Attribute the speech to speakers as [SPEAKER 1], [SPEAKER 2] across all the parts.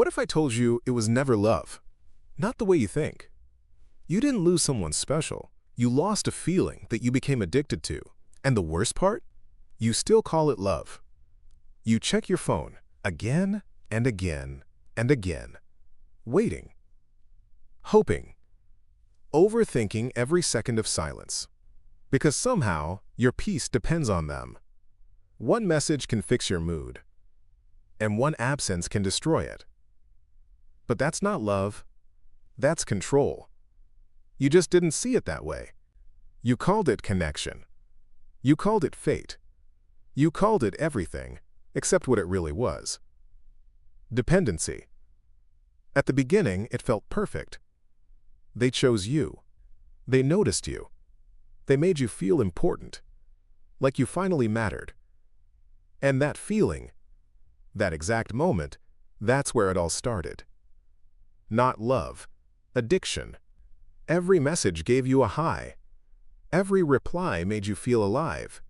[SPEAKER 1] What if I told you it was never love? Not the way you think. You didn't lose someone special. You lost a feeling that you became addicted to. And the worst part? You still call it love. You check your phone again and again and again, waiting, hoping, overthinking every second of silence. Because somehow your peace depends on them. One message can fix your mood, and one absence can destroy it. But that's not love. That's control. You just didn't see it that way. You called it connection. You called it fate. You called it everything except what it really was. Dependency. At the beginning, it felt perfect. They chose you. They noticed you. They made you feel important, like you finally mattered. And that feeling, that exact moment, that's where it all started. Not love, addiction. Every message gave you a high. Every reply made you feel alive.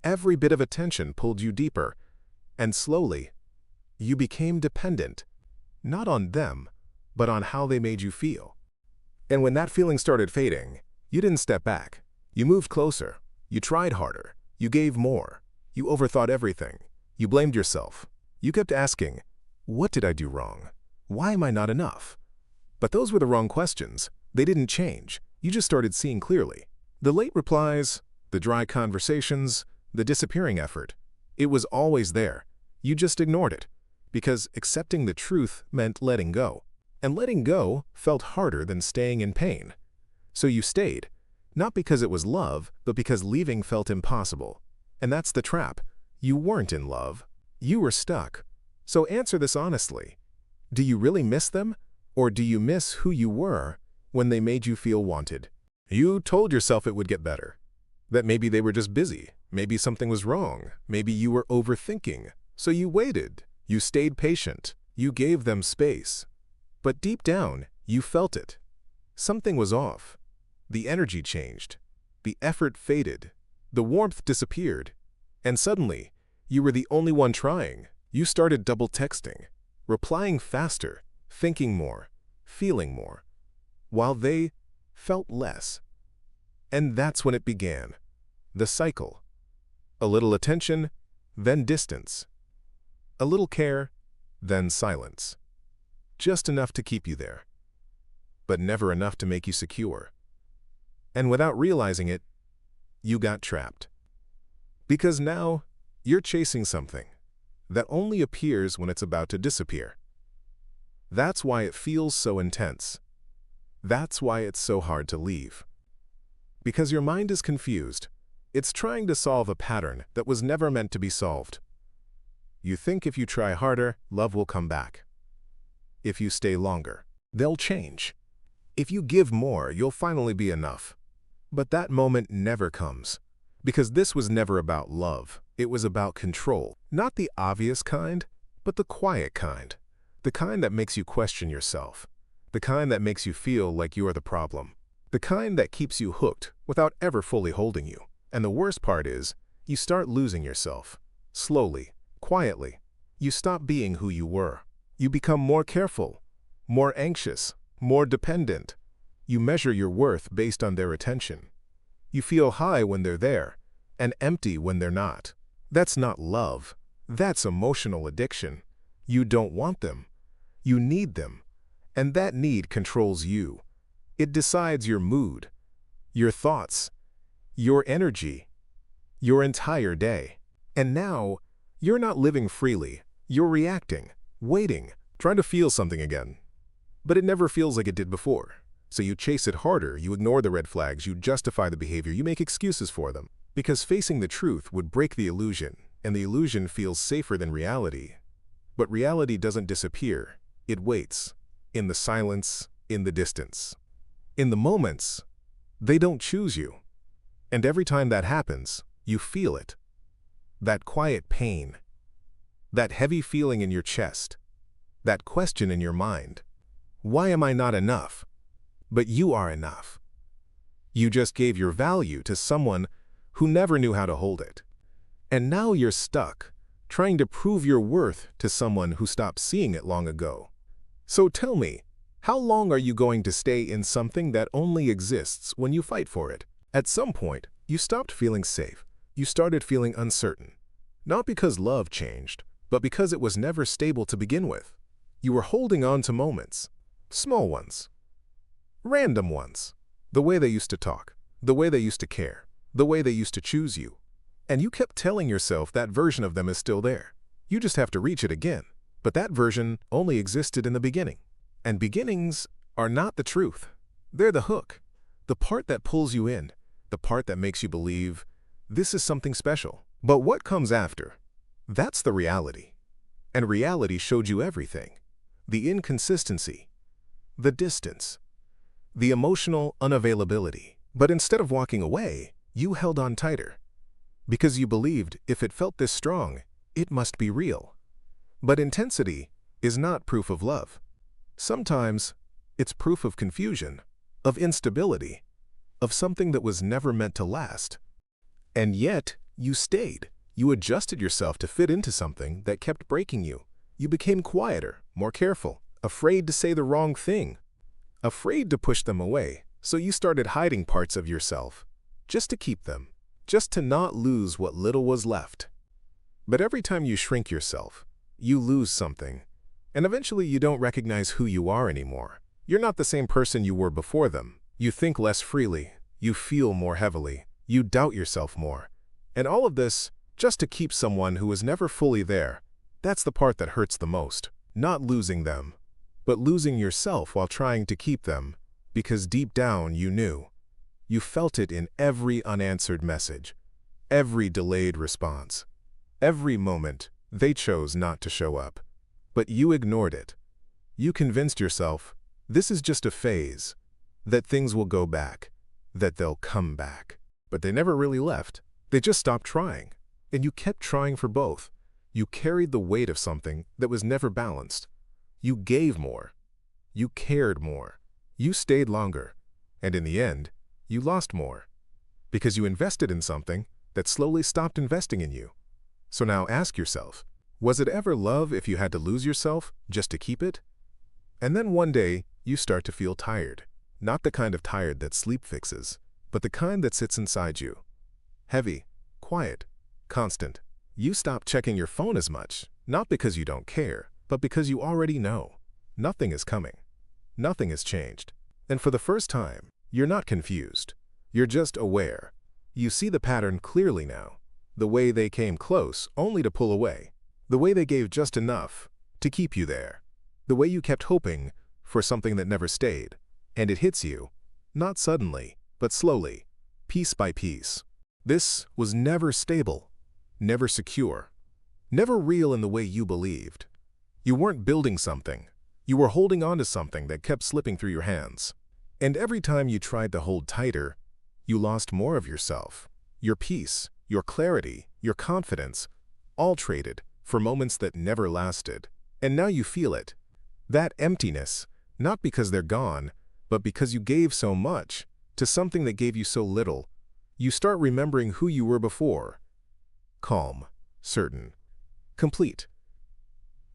[SPEAKER 1] Every bit of attention pulled you deeper, and slowly, you became dependent, not on them, but on how they made you feel. And when that feeling started fading, you didn't step back. You moved closer. You tried harder. You gave more. You overthought everything. You blamed yourself. You kept asking, what did I do wrong? Why am I not enough? But those were the wrong questions. They didn't change. You just started seeing clearly. The late replies, the dry conversations, the disappearing effort. It was always there. You just ignored it. Because accepting the truth meant letting go. And letting go felt harder than staying in pain. So you stayed. Not because it was love, but because leaving felt impossible. And that's the trap. You weren't in love. You were stuck. So answer this honestly. Do you really miss them? Or do you miss who you were when they made you feel wanted? You told yourself it would get better. That maybe they were just busy. Maybe something was wrong. Maybe you were overthinking. So you waited. You stayed patient. You gave them space. But deep down, you felt it. Something was off. The energy changed. The effort faded. The warmth disappeared. And suddenly, you were the only one trying. You started double texting, replying faster, thinking more, feeling more, while they felt less. And that's when it began. The cycle. A little attention, then distance. A little care, then silence. Just enough to keep you there, but never enough to make you secure. And without realizing it, you got trapped. Because now, you're chasing something that only appears when it's about to disappear. That's why it feels so intense. That's why it's so hard to leave. Because your mind is confused. It's trying to solve a pattern that was never meant to be solved. You think if you try harder, love will come back. If you stay longer, they'll change. If you give more, you'll finally be enough. But that moment never comes. Because this was never about love. It was about control. Not the obvious kind, but the quiet kind. The kind that makes you question yourself. The kind that makes you feel like you are the problem. The kind that keeps you hooked without ever fully holding you. And the worst part is, you start losing yourself. Slowly, quietly. You stop being who you were. You become more careful, more anxious, more dependent. You measure your worth based on their attention. You feel high when they're there, and empty when they're not. That's not love. That's emotional addiction. You don't want them. You need them. And that need controls you. It decides your mood, your thoughts, your energy, your entire day. And now, you're not living freely. You're reacting, waiting, trying to feel something again. But it never feels like it did before. So you chase it harder, you ignore the red flags, you justify the behavior, you make excuses for them. Because facing the truth would break the illusion, and the illusion feels safer than reality. But reality doesn't disappear. It waits. In the silence, in the distance. In the moments, they don't choose you. And every time that happens, you feel it. That quiet pain. That heavy feeling in your chest. That question in your mind. Why am I not enough? But you are enough. You just gave your value to someone who never knew how to hold it. And now you're stuck, trying to prove your worth to someone who stopped seeing it long ago. So tell me, how long are you going to stay in something that only exists when you fight for it? At some point, you stopped feeling safe. You started feeling uncertain. Not because love changed, but because it was never stable to begin with. You were holding on to moments, small ones, random ones, the way they used to talk, the way they used to care, the way they used to choose you. And you kept telling yourself that version of them is still there. You just have to reach it again. But that version only existed in the beginning. And beginnings are not the truth. They're the hook, the part that pulls you in, the part that makes you believe this is something special. But what comes after? That's the reality. And reality showed you everything. The inconsistency, the distance, the emotional unavailability. But instead of walking away, you held on tighter. Because you believed if it felt this strong, it must be real. But intensity is not proof of love. Sometimes it's proof of confusion, of instability, of something that was never meant to last. And yet, you stayed. You adjusted yourself to fit into something that kept breaking you. You became quieter, more careful, afraid to say the wrong thing, afraid to push them away. So you started hiding parts of yourself, just to keep them, just to not lose what little was left. But every time you shrink yourself, you lose something. And eventually you don't recognize who you are anymore. You're not the same person you were before them. You think less freely. You feel more heavily. You doubt yourself more. And all of this just to keep someone who was never fully there. That's the part that hurts the most. Not losing them, but losing yourself while trying to keep them. Because deep down you knew. You felt it in every unanswered message, every delayed response, every moment they chose not to show up. But you ignored it. You convinced yourself, this is just a phase, that things will go back, that they'll come back. But they never really left. They just stopped trying. And you kept trying for both. You carried the weight of something that was never balanced. You gave more. You cared more. You stayed longer. And in the end, you lost more. Because you invested in something that slowly stopped investing in you. So now ask yourself, was it ever love if you had to lose yourself just to keep it? And then one day, you start to feel tired. Not the kind of tired that sleep fixes, but the kind that sits inside you. Heavy, quiet, constant. You stop checking your phone as much, not because you don't care, but because you already know. Nothing is coming. Nothing has changed. And for the first time, you're not confused. You're just aware. You see the pattern clearly now. The way they came close only to pull away. The way they gave just enough to keep you there. The way you kept hoping for something that never stayed. And it hits you, not suddenly, but slowly, piece by piece. This was never stable, never secure, never real in the way you believed. You weren't building something. You were holding on to something that kept slipping through your hands. And every time you tried to hold tighter, you lost more of yourself. Your peace, your clarity, your confidence, all traded for moments that never lasted. And now you feel it. That emptiness, not because they're gone, but because you gave so much to something that gave you so little. You start remembering who you were before. Calm, certain, complete.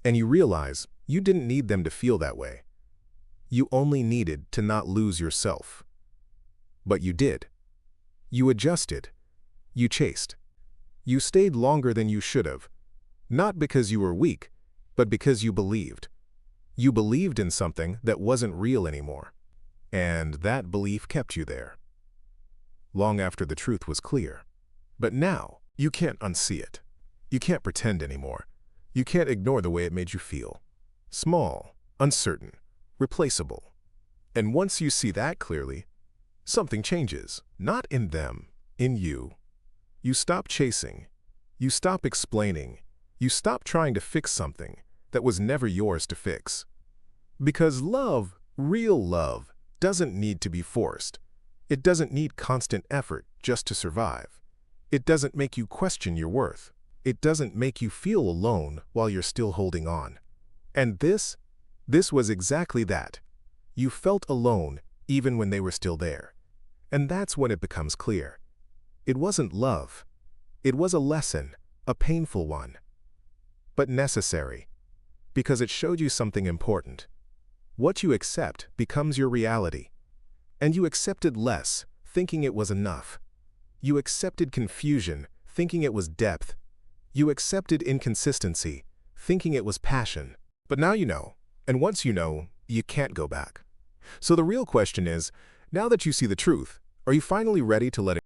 [SPEAKER 1] And you realize you didn't need them to feel that way. You only needed to not lose yourself. But you did. You adjusted. You chased. You stayed longer than you should have. Not because you were weak, but because you believed. You believed in something that wasn't real anymore. And that belief kept you there. Long after the truth was clear. But now, you can't unsee it. You can't pretend anymore. You can't ignore the way it made you feel. Small, uncertain, replaceable. And once you see that clearly, something changes. Not in them, in you. You stop chasing. You stop explaining. You stop trying to fix something that was never yours to fix. Because love, real love, doesn't need to be forced. It doesn't need constant effort just to survive. It doesn't make you question your worth. It doesn't make you feel alone while you're still holding on. And this was exactly that. You felt alone even when they were still there. And that's when it becomes clear. It wasn't love. It was a lesson, a painful one. but necessary, because it showed you something important. What you accept becomes your reality. And you accepted less, thinking it was enough. You accepted confusion, thinking it was depth. You accepted inconsistency, thinking it was passion. But now you know, and once you know, you can't go back. So the real question is, now that you see the truth, are you finally ready to let it